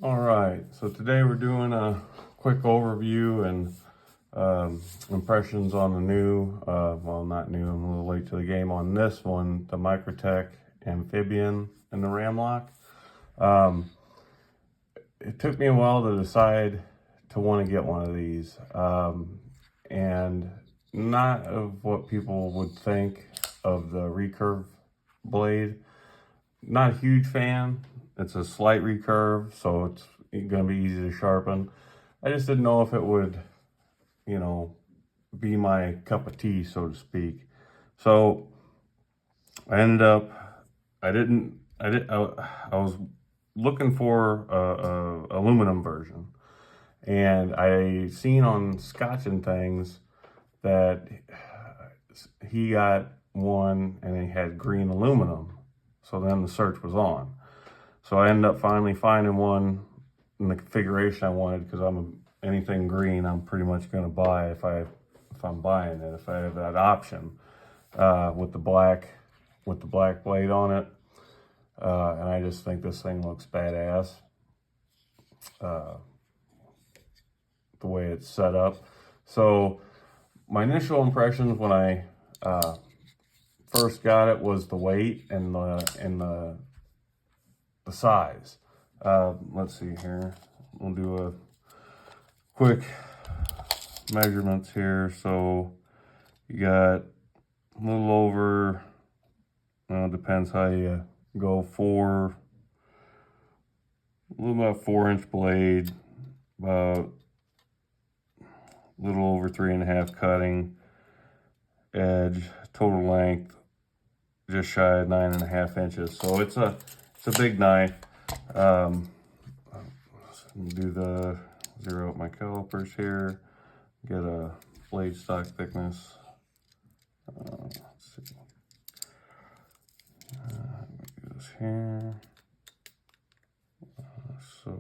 All right, so today we're doing a quick overview and impressions on the new, well, not new, I'm a little late to the game on this one, the Microtech Amphibian and the Ram Lock. It took me a while to decide to want to get one of these, and not of what people would think of the recurve blade. Not a huge fan. It's a slight recurve, so it's going to be easy to sharpen. I just didn't know if it would, be my cup of tea, so to speak. So I ended up, I was looking for a aluminum version, and I seen on Scotch and Things that he got one and he had green aluminum. So then the search was on. So I ended up finally finding one in the configuration I wanted, because anything green I'm pretty much going to buy if I'm buying it, if I have that option, with the black blade on it. And I just think this thing looks badass, the way it's set up. So my initial impressions when I first got it was the weight and the size. Let's see here. We'll do a quick measurements here. So you got a little over, depends how you go, a little about 4-inch blade, about a little over 3.5 cutting edge, total length just shy of 9.5 inches. So it's a big knife. Do the zero out my calipers here. Get a blade stock thickness. Let's see. Do this here. So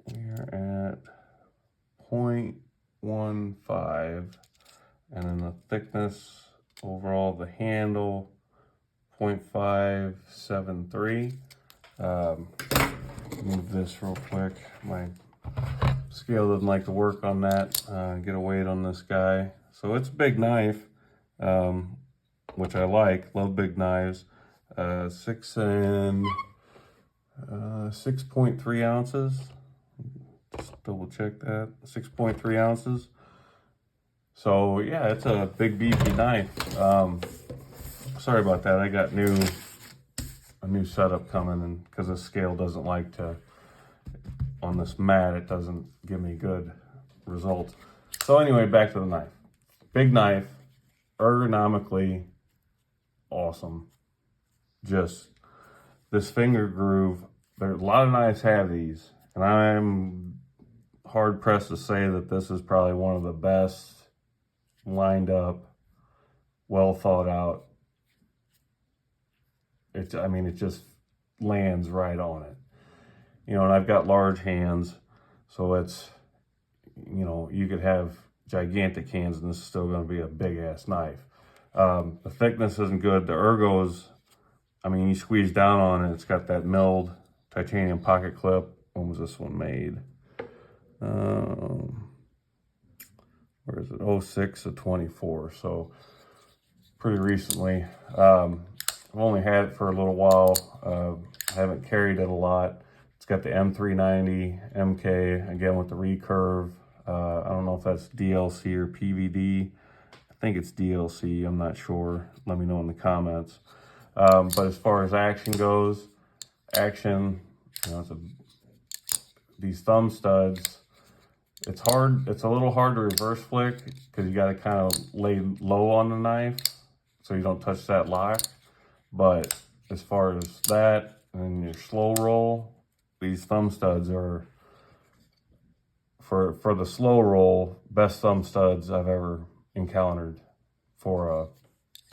we're at 0.15, and then the thickness overall of the handle 0.573. Move this real quick. My scale doesn't like to work on that. Get a weight on this guy. So it's a big knife, which I like. Love big knives. 6.3 ounces. Just double check that. 6.3 ounces. So yeah, it's a big beefy knife. Sorry about that. I got a new setup coming, and because the scale doesn't like to, on this mat, it doesn't give me good results. So anyway, back to the knife. Big knife, ergonomically awesome. Just this finger groove. There's a lot of knives have these, and I'm hard pressed to say that this is probably one of the best lined up, well thought out. It just lands right on it. And I've got large hands, so it's, you could have gigantic hands and this is still going to be a big ass knife. The thickness isn't good. The Ergos, you squeeze down on it, it's got that milled titanium pocket clip. When was this one made? Where is it? 06 to 24. So pretty recently. I've only had it for a little while. I haven't carried it a lot. It's got the M390 MK, again with the recurve. I don't know if that's DLC or PVD. I think it's DLC, I'm not sure. Let me know in the comments. But as far as action goes, these thumb studs, it's a little hard to reverse flick because you got to kind of lay low on the knife so you don't touch that lock. But as far as that and your slow roll, these thumb studs are, for the slow roll, best thumb studs I've ever encountered for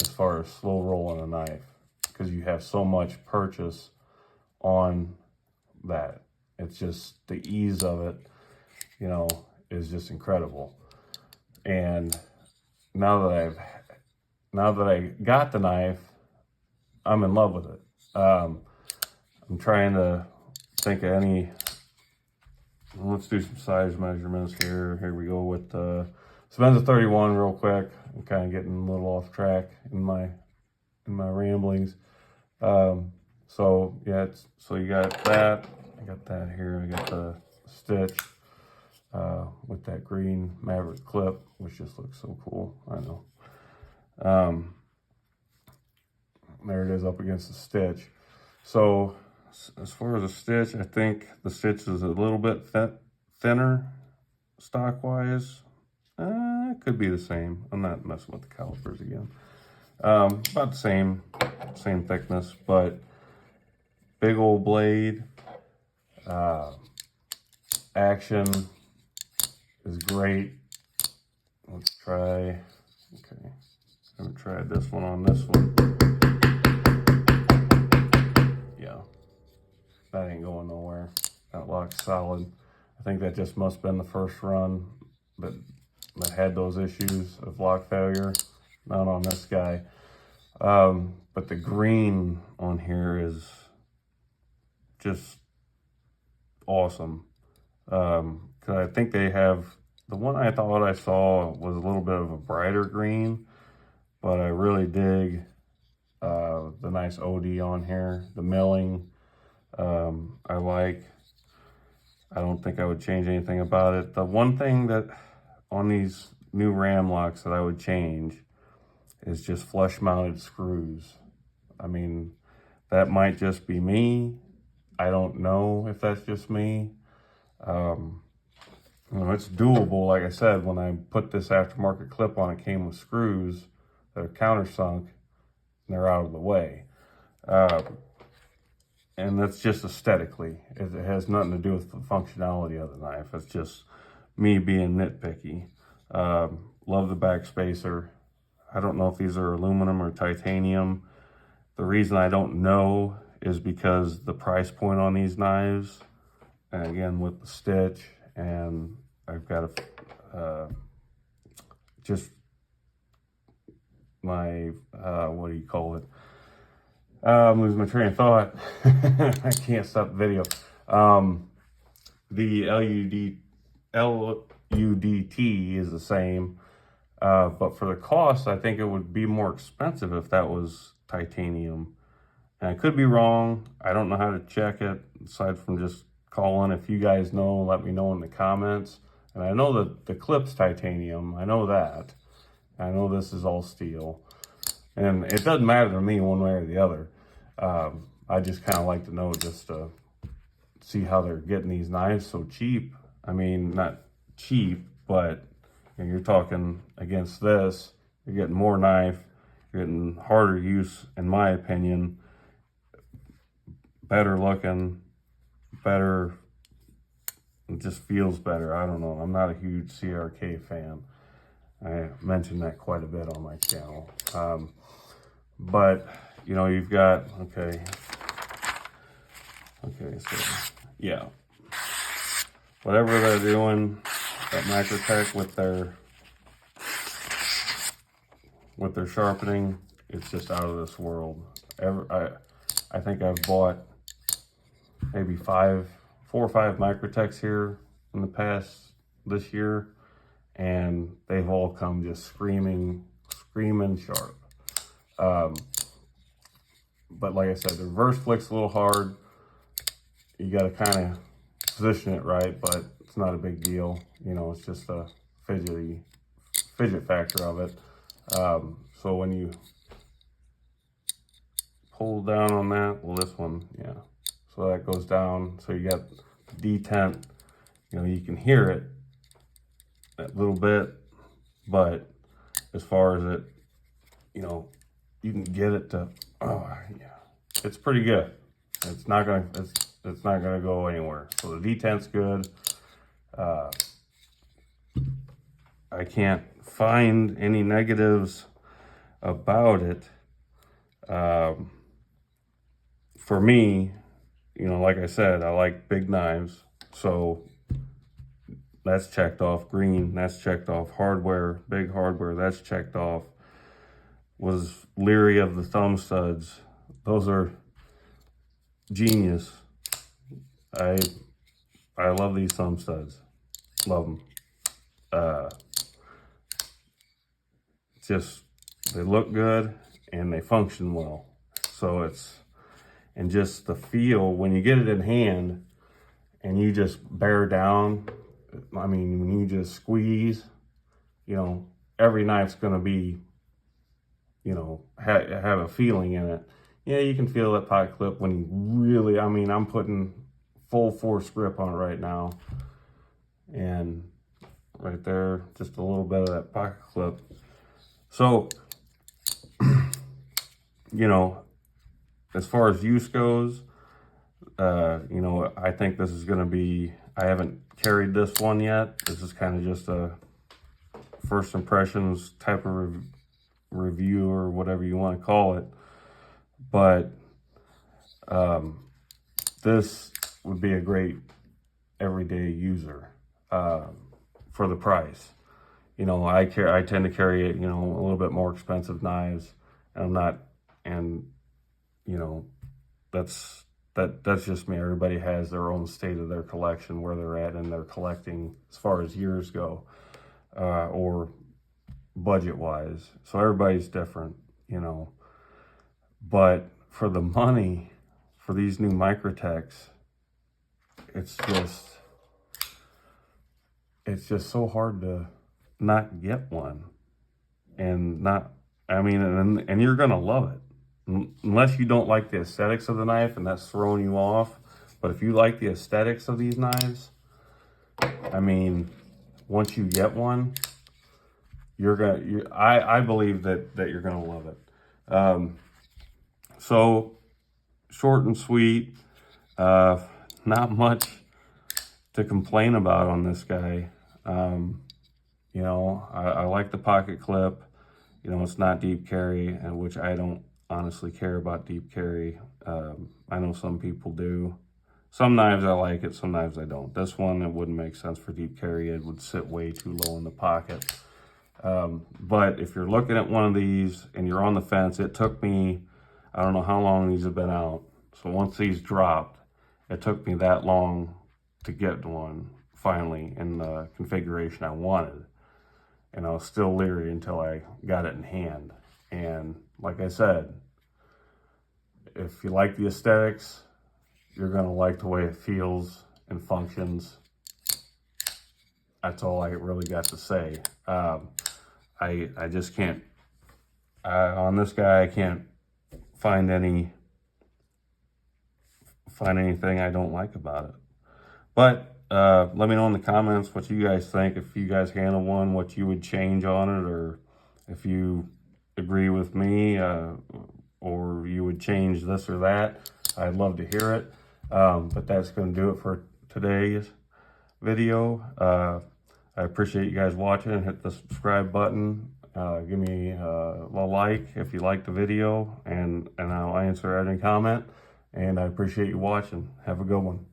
as far as slow rolling a knife, because you have so much purchase on that. It's just the ease of it, is just incredible. And now that I got the knife, I'm in love with it. I'm trying to think of any. Let's do some size measurements here. Here we go with Spen's a 31 real quick. I'm kind of getting a little off track in my ramblings. So yeah, so you got that. I got that here. I got the stitch with that green Maverick clip, which just looks so cool. I know. There it is up against the stitch. So as far as the stitch, I think the stitch is a little bit thinner stock wise. It could be the same. I'm not messing with the calipers again. About the same thickness, but big old blade. Action is great. Let's try. Okay, I haven't tried this one on this one. Yeah, that ain't going nowhere. That lock's solid. I think that just must have been the first run that had those issues of lock failure. Not on this guy. But the green on here is just awesome. Because I think they have, the one I thought I saw was a little bit of a brighter green, but I really dig the nice OD on here. The milling, I like. I don't think I would change anything about it. The one thing that on these new ram locks that I would change is just flush mounted screws. I mean, that might just be me. I don't know if that's just me. You know, it's doable. Like I said, when I put this aftermarket clip on, it came with screws that are countersunk and they're out of the way. And that's just aesthetically. It has nothing to do with the functionality of the knife. It's just me being nitpicky. Love the back spacer. I don't know if these are aluminum or titanium. The reason I don't know is because the price point on these knives, and again with the stitch, and I've got just my, what do you call it? I'm losing my train of thought. I can't stop the video. The LUDT is the same, but for the cost, I think it would be more expensive if that was titanium. And I could be wrong. I don't know how to check it, aside from just calling. If you guys know, let me know in the comments. And I know that the clip's titanium. I know that. I know this is all steel. And it doesn't matter to me one way or the other. I just kind of like to know, just to see how they're getting these knives so cheap. I mean, not cheap, but you're talking against this, you're getting more knife, you're getting harder use, in my opinion, better looking, better, it just feels better. I don't know. I'm not a huge CRK fan. I mentioned that quite a bit on my channel. But, you know, you've got, okay, so, yeah. Whatever they're doing at Microtech with their sharpening, it's just out of this world. I think I've bought maybe 4 or 5 Microtechs here in the past this year, and they've all come just screaming sharp. But like I said, the reverse flick's a little hard. You got to kind of position it right, but it's not a big deal. You know, it's just a fidget factor of it. So when you pull down on that, well, this one, yeah. So that goes down. So you got detent. You know, you can hear it a little bit, but as far as it, you know, you can get it to, oh yeah, it's pretty good. It's not gonna go anywhere. So the detent's good. I can't find any negatives about it. For me, you know, like I said, I like big knives, so that's checked off. Green, that's checked off. Hardware, big hardware, that's checked off. Was leery of the thumb studs. Those are genius. I love these thumb studs. Love them. Just, they look good and they function well. So and just the feel when you get it in hand and you just bear down, I mean, when you just squeeze, you know, every knife's going to be, you know, have a feeling in it. Yeah, you can feel that pocket clip when you really, I mean, I'm putting full force grip on it right now. And right there, just a little bit of that pocket clip. So, you know, as far as use goes, you know, I think this is going to be, I haven't carried this one yet. This is kind of just a first impressions type of review or whatever you want to call it. But this would be a great everyday user for the price. You know, I tend to carry, you know, a little bit more expensive knives, and I'm not, and you know, that's just me. Everybody has their own state of their collection, where they're at in their collecting as far as years go, or budget wise. So everybody's different, you know. But for the money, for these new Microtechs, it's just so hard to not get one, and not, I mean, and you're gonna love it. Unless you don't like the aesthetics of the knife and that's throwing you off. But if you like the aesthetics of these knives, I mean, once you get one, I believe that you're gonna love it. So short and sweet, not much to complain about on this guy. You know, I like the pocket clip. You know, it's not deep carry, and which I don't honestly care about deep carry. I know some people do. Some knives I like it, some knives I don't. This one, it wouldn't make sense for deep carry. It would sit way too low in the pocket. But if you're looking at one of these and you're on the fence, it took me, I don't know how long these have been out. So once these dropped, it took me that long to get one finally in the configuration I wanted. And I was still leery until I got it in hand. And like I said, if you like the aesthetics, you're gonna like the way it feels and functions. That's all I really got to say. I just can't, on this guy, I can't find anything I don't like about it. But let me know in the comments what you guys think. If you guys handle one, what you would change on it, or if you agree with me, or you would change this or that. I'd love to hear it. But that's going to do it for today's video. I appreciate you guys watching. Hit the subscribe button. Give me a like if you like the video, and I'll answer any comment. And I appreciate you watching. Have a good one.